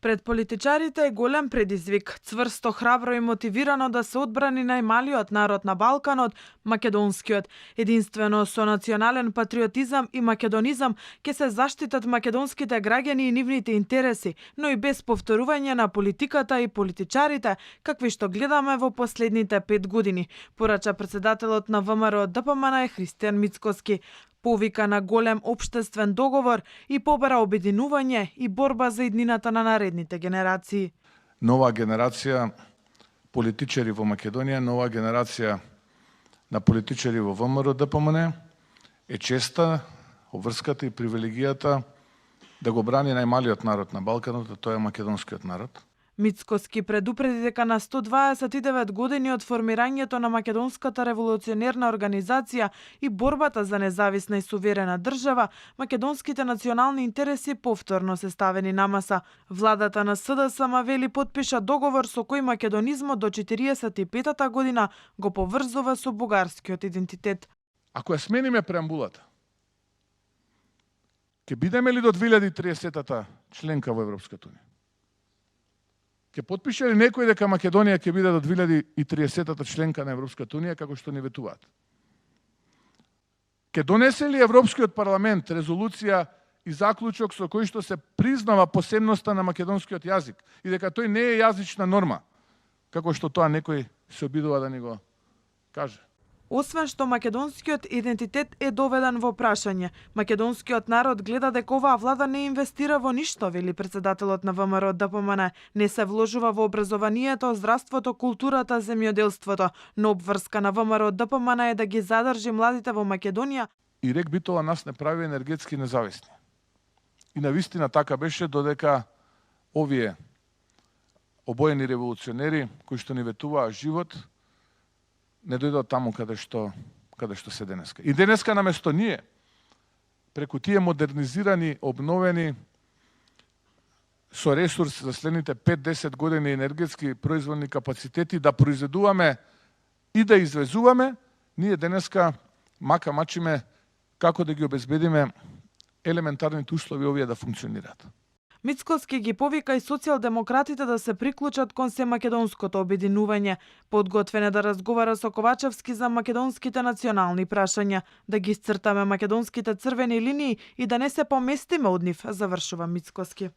Пред политичарите е голем предизвик, цврсто, храбро и мотивирано да се одбрани најмалиот народ на Балканот, македонскиот. Единствено со национален патриотизам и македонизам ќе се заштитат македонските граѓани и нивните интереси, но и без повторување на политиката и политичарите, какви што гледаме во последните 5 години, порача председателот на ВМРО ДПМН Христијан Мицкоски. Повика на голем општествен договор и побара обединување и борба за иднината на наредните генерации. Нова генерација политичари во Македонија, нова генерација на политичари во ВМРО ДПМН е честа обврската и привилегијата да го брани најмалиот народ на Балканот, а тоа е македонскиот народ. Мицкоски предупреди дека на 129 години од формирањето на Македонската револуционерна организација и борбата за независна и суверена држава, македонските национални интереси повторно се ставени на маса. Владата на СДСМ вели потпиша договор со кој македонизмот до 45-та година го поврзува со бугарскиот идентитет. Ако ја смениме преамбулата, ќе бидеме ли до 2030-та членка во Европската унија? Ќе потпише ли некој дека Македонија ќе биде до 2030-та членка на Европската унија, како што ни ветуваат? Ќе донесе ли Европскиот парламент резолуција и заклучок со кој што се признава посебноста на македонскиот јазик и дека тој не е јазична норма, како што тоа некој се обидува да ни го каже? Освен што македонскиот идентитет е доведен во прашање, македонскиот народ гледа дека оваа влада не инвестира во ништо, вели председателот на ВМРО ДПМН. Не се вложува во образованието, здравството, културата, земјоделството, но обврска на ВМРО ДПМН е да ги задржи младите во Македонија. Ирек Битола нас не прави енергетски независни. И навистина така беше додека овие обоени револуционери кои што ни ветуваа живот не дојдат таму каде што се денеска. И денеска наместо ние, преку тие модернизирани, обновени, со ресурс за следните 5-10 години енергетски производни капацитети, да произведуваме и да извезуваме, ние денеска мачиме како да ги обезбедиме елементарните услови овие да функционираат. Мицкоски ги повика и социјалдемократите да се приклучат кон семакедонското обединување, подготвен е да разговара со Ковачевски за македонските национални прашања, да ги исцртаме македонските црвени линии и да не се поместиме од нив, завршува Мицкоски.